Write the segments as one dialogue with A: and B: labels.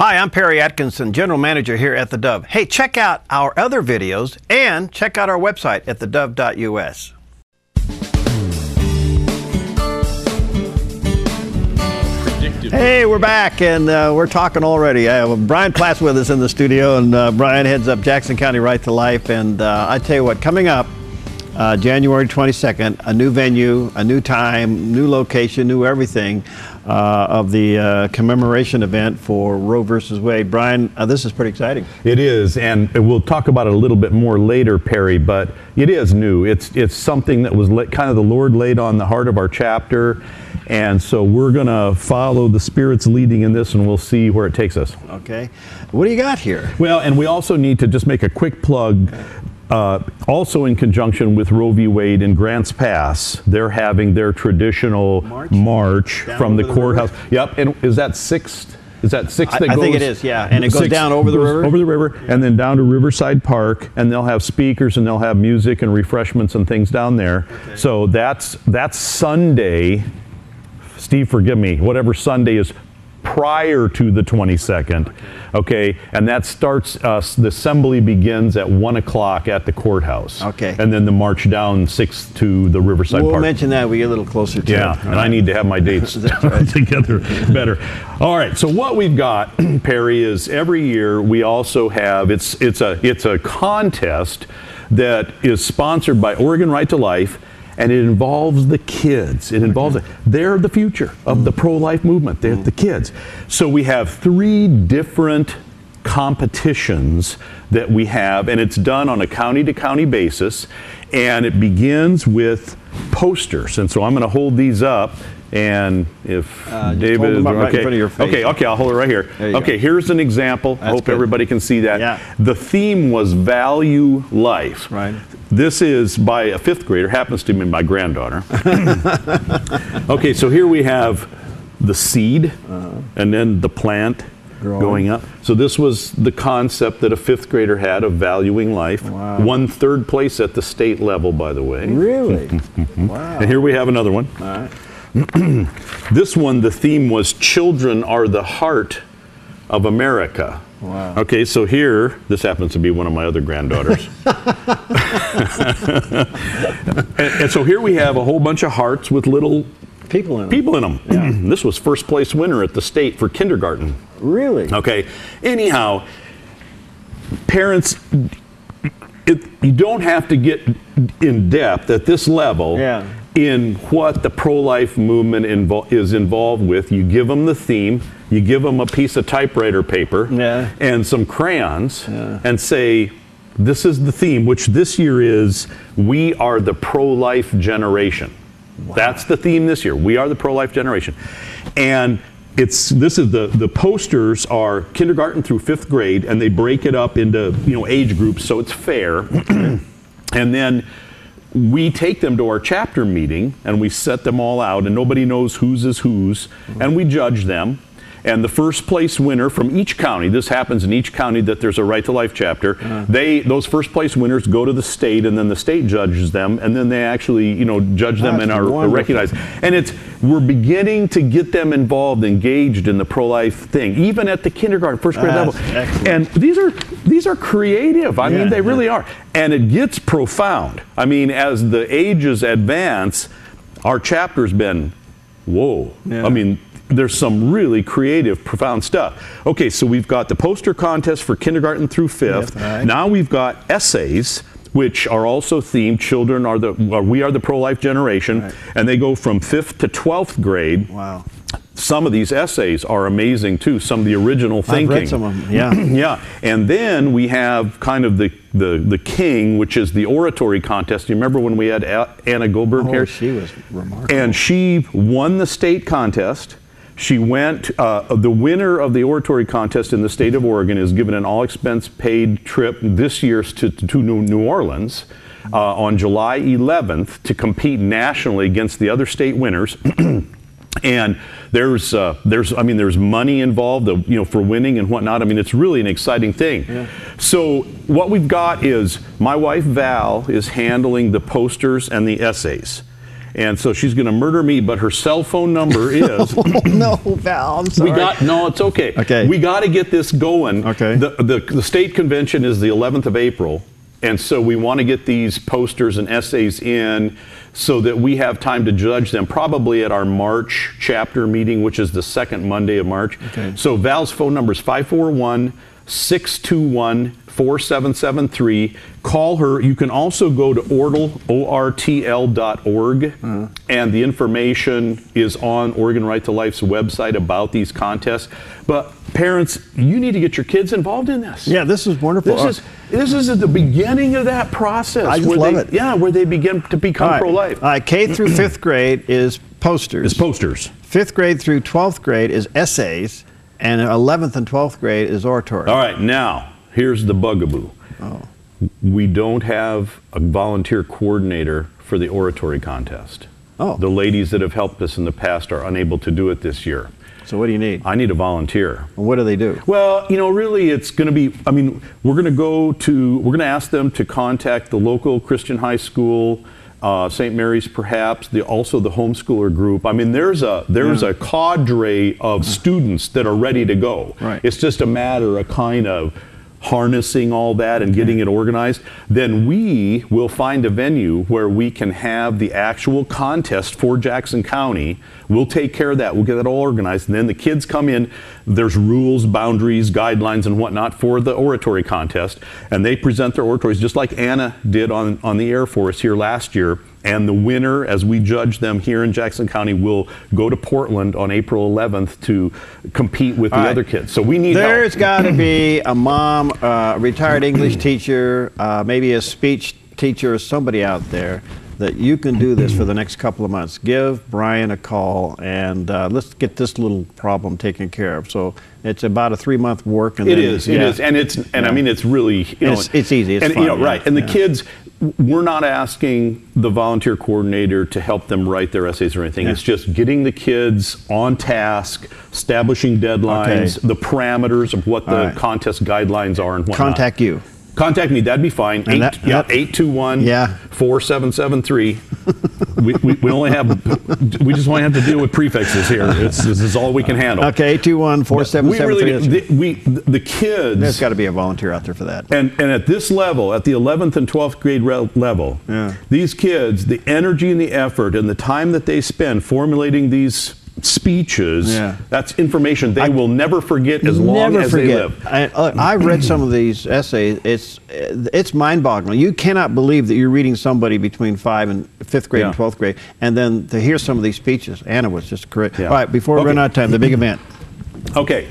A: Hi, I'm Perry Atkinson, General Manager here at theDove. Hey, check out our other videos and check out our website at thedove.us. Hey, we're back and we're talking already. Bryan Platt's with us in the studio, and Bryan heads up Jackson County Right to Life. And I tell you what, coming up January 22nd, a new venue, a new time, new location, new everything of the commemoration event for Roe versus Wade. Bryan, this is pretty exciting.
B: It is, and we'll talk about it a little bit more later, Perry, but it is new. It's something that was kind of the Lord laid on the heart of our chapter, and so we're going to follow the Spirit's leading in this, and we'll see where it takes us.
A: Okay. What do you got here?
B: Well, and we also need to just make a quick plug. Also in conjunction with Roe v. Wade in Grants Pass, they're having their traditional march from the courthouse. Yep, and is that 6th? Is that 6th that goes?
A: I think it is, yeah. And it goes down over the river?
B: Over the river, and then down to Riverside Park, and they'll have speakers, and they'll have music and refreshments and things down there. Okay. So that's Sunday. Steve, forgive me, whatever Sunday is prior to the 22nd, okay, and that starts, the assembly begins at 1 o'clock at the courthouse.
A: Okay.
B: And then the march down 6th to the Riverside Park.
A: We'll mention that when we get a little closer to it.
B: Yeah, and I need to have my dates together better. All right, so what we've got, Perry, is every year we also have, it's a contest that is sponsored by Oregon Right to Life, and it involves the kids. It involves, they're the future of the pro-life movement. They're the kids. So we have 3 different competitions that we have, and it's done on a county-to-county basis, and it begins with posters. And so I'm going to hold these up, and if David is
A: right in front of your face.
B: Okay, I'll hold it right here. Okay, here's an example. I hope everybody can see that.
A: Yeah.
B: The theme was value life.
A: Right.
B: This is by a 5th grader, happens to be my granddaughter. Okay, so here we have the seed, and then the plant going up. So this was the concept that a 5th grader had of valuing life.
A: Wow.
B: Won 3rd place at the state level, by the way.
A: Really? Wow.
B: And here we have another one.
A: All right.
B: This one, the theme was children are the heart of America.
A: Wow.
B: Okay, so here, this happens to be one of my other granddaughters. and so here we have a whole bunch of hearts with little
A: people in
B: them. Yeah. This was 1st place winner at the state for kindergarten.
A: Really?
B: Okay. Anyhow, parents, you don't have to get in depth at this level.
A: Yeah.
B: In what the pro-life movement is involved with. You give them the theme, you give them a piece of typewriter paper and some crayons and say, this is the theme, which this year is, we are the pro-life generation. Wow. That's the theme this year. We are the pro-life generation. And the posters are kindergarten through 5th grade, and they break it up into age groups so it's fair. And then we take them to our chapter meeting, and we set them all out, and nobody knows whose is whose, and we judge them. And the 1st place winner from each county, this happens in each county that there's a Right to Life chapter, those 1st place winners go to the state, and then the state judges them, and then they actually, judge them and are recognized. And we're beginning to get them involved, engaged in the pro-life thing, even at the kindergarten, 1st grade level.
A: Excellent.
B: And these are creative. I mean, they really are. And it gets profound. I mean, as the ages advance, our chapter's been, whoa. Yeah. I mean, there's some really creative, profound stuff. Okay, so we've got the poster contest for kindergarten through 5th.
A: Right.
B: Now we've got essays, which are also themed. Children are we are the pro-life generation, and they go from 5th to 12th grade.
A: Wow.
B: Some of these essays are amazing too. Some of the original thinking.
A: I've read some of them. Yeah.
B: Yeah, and then we have kind of the king, which is the oratory contest. You remember when we had Anna Goldberg here?
A: She was remarkable.
B: And she won the state contest. She went, the winner of the oratory contest in the state of Oregon is given an all-expense-paid trip this year to New Orleans on July 11th to compete nationally against the other state winners. And there's money involved, for winning and whatnot. I mean, it's really an exciting thing. Yeah. So what we've got is my wife Val is handling the posters and the essays. And so she's going to murder me, but her cell phone number is...
A: No, Val, I'm sorry.
B: No, it's okay.
A: Okay.
B: We got to get this going.
A: Okay.
B: The state convention is the 11th of April, and so we want to get these posters and essays in so that we have time to judge them, probably at our March chapter meeting, which is the second Monday of March.
A: Okay.
B: So Val's phone number is 541-621-4773. Call her. You can also go to ortl.org, and the information is on Oregon Right to Life's website about these contests. But parents, you need to get your kids involved in this.
A: Yeah, this is wonderful.
B: This is at the beginning of that process.
A: I just love it.
B: Yeah, where they begin to become pro-life.
A: All right, K through 5th grade is posters.
B: It's posters.
A: 5th grade through 12th grade is essays, and 11th and 12th grade is oratory.
B: All right, now, here's the bugaboo.
A: Oh.
B: We don't have a volunteer coordinator for the oratory contest.
A: Oh.
B: The ladies that have helped us in the past are unable to do it this year.
A: So what do you need?
B: I need a volunteer.
A: Well, what do they do?
B: Well, really it's going to be, we're going to ask them to contact the local Christian high school, St. Mary's perhaps, also the homeschooler group. There's a cadre of students that are ready to go.
A: Right.
B: It's just a matter of kind of harnessing all that and getting it organized. Then we will find a venue where we can have the actual contest for Jackson County. We'll take care of that. We'll get that all organized. And then the kids come in. There's rules, boundaries, guidelines, and whatnot for the oratory contest. And they present their oratories just like Anna did on the Air Force here last year. And the winner, as we judge them here in Jackson County, will go to Portland on April 11th to compete with the other kids. So we need help.
A: There's got to be a mom, a retired English teacher, maybe a speech teacher, or somebody out there that you can do this for the next couple of months. Give Bryan a call, and let's get this little problem taken care of. So it's about a 3-month work. And
B: it is, and it's really,
A: it's easy, it's fun.
B: Right, and the kids, we're not asking the volunteer coordinator to help them write their essays or anything. It's just getting the kids on task, establishing deadlines, the parameters of what the contest guidlines are and whatnot.
A: Contact you.
B: Contact me, that'd be fine. 821-4773. We only have, we just only have to deal with prefixes here. This is all we can handle.
A: Okay, 821-4773.
B: The kids.
A: There's got to be a volunteer out there for that.
B: And at this level, at the 11th and 12th grade level, these kids, the energy and the effort and the time that they spend formulating these speeches, that's information they will never forget as long as they live.
A: I've read some of these essays. It's mind-boggling. You cannot believe that you're reading somebody between 5th grade and 12th grade, and then to hear some of these speeches. Anna was just correct. All right, before we run out of time, the big event.
B: Okay,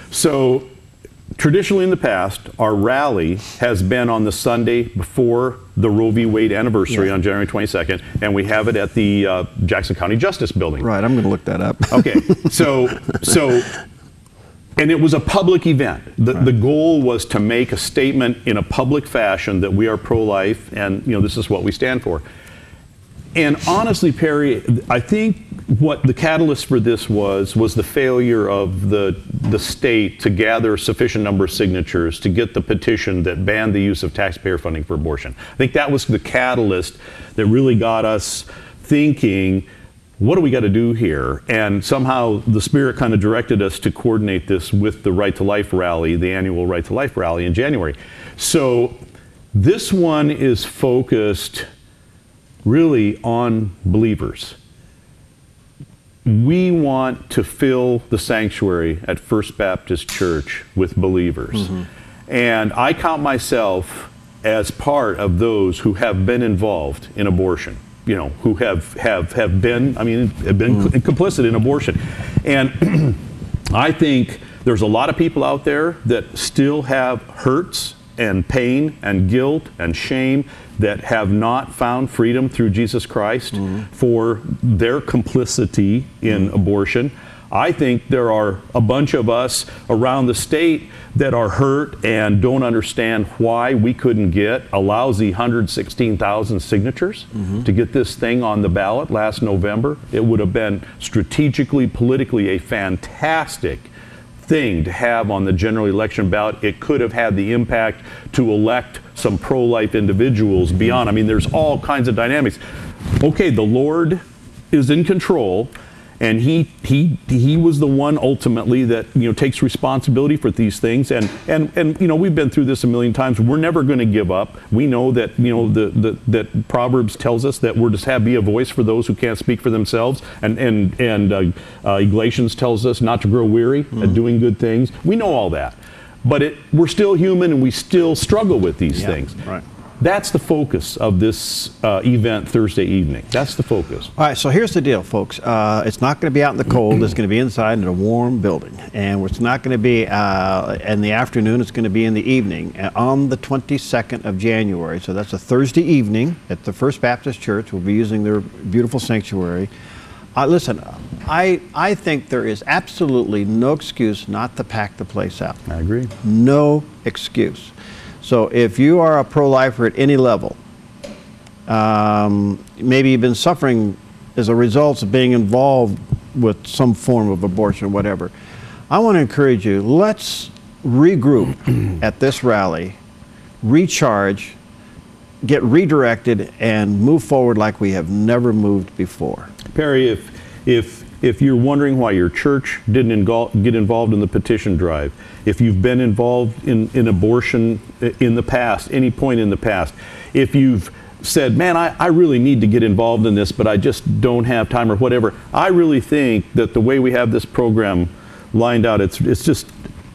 B: so traditionally in the past, our rally has been on the Sunday before the Roe v. Wade anniversary on January 22nd, and we have it at the Jackson County Justice Building.
A: Right, I'm going to look that up.
B: Okay, and it was a public event. The goal was to make a statement in a public fashion that we are pro-life, and this is what we stand for. And honestly, Perry, I think what the catalyst for this was the failure of the state to gather a sufficient number of signatures to get the petition that banned the use of taxpayer funding for abortion. I think that was the catalyst that really got us thinking, what do we got to do here? And somehow the Spirit kind of directed us to coordinate this with the Right to Life rally, the annual Right to Life rally in January. So this one is focused really on believers. We want to fill the sanctuary at First Baptist Church with believers. And I count myself as part of those who have been involved in abortion, who have been complicit in abortion. And I think there's a lot of people out there that still have hurts and pain and guilt and shame that have not found freedom through Jesus Christ for their complicity in abortion. I think there are a bunch of us around the state that are hurt and don't understand why we couldn't get a lousy 116,000 signatures to get this thing on the ballot last November. It would have been strategically, politically a fantastic thing to have on the general election ballot. It could have had the impact to elect some pro-life individuals beyond. There's all kinds of dynamics. okay, the Lord is in control, and he was the one ultimately that takes responsibility for these things, and we've been through this a million times. We're never going to give up. We know that that Proverbs tells us that we're to be a voice for those who can't speak for themselves, and Galatians tells us not to grow weary at doing good things. We know all that, but we're still human, and we still struggle with these things.
A: Right.
B: That's the focus of this event Thursday evening. That's the focus.
A: All right, so here's the deal, folks. It's not going to be out in the cold. It's going to be inside in a warm building. And it's not going to be in the afternoon. It's going to be in the evening on the 22nd of January. So that's a Thursday evening at the First Baptist Church. We'll be using their beautiful sanctuary. Listen, I think there is absolutely no excuse not to pack the place out.
B: I agree.
A: No excuse. So if you are a pro-lifer at any level, maybe you've been suffering as a result of being involved with some form of abortion or whatever, I want to encourage you, let's regroup at this rally, recharge, get redirected, and move forward like we have never moved before.
B: Perry, if you're wondering why your church didn't get involved in the petition drive, if you've been involved in abortion in the past, any point in the past, if you've said, man, I really need to get involved in this, but I just don't have time or whatever, I really think that the way we have this program lined out, it's just,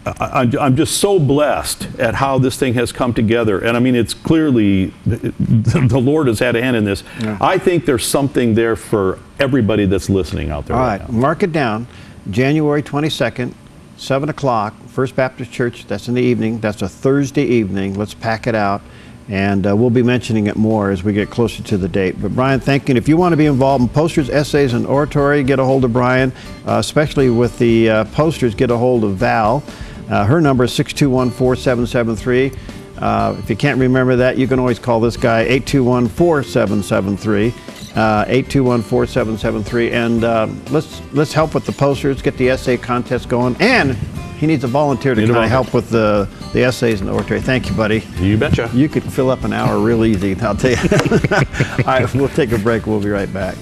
B: I'm just so blessed at how this thing has come together. And I mean, it's clearly, the Lord has had a hand in this. Yeah. I think there's something there for everybody that's listening out there.
A: All right, mark it down. January 22nd, 7 o'clock, First Baptist Church. That's in the evening. That's a Thursday evening. Let's pack it out. And we'll be mentioning it more as we get closer to the date. But Bryan, thank you. And if you want to be involved in posters, essays, and oratory, get a hold of Bryan. Especially with the posters, get a hold of Val. Her number is 621-4773. If you can't remember that, you can always call this guy 821-4773. 821-4773. And let's help with the posters, get the essay contest going. And he needs a volunteer to kind of help with the essays and the oratory. Thank you, buddy.
B: You betcha.
A: You could fill up an hour real easy, I'll tell you. All right, we'll take a break. We'll be right back.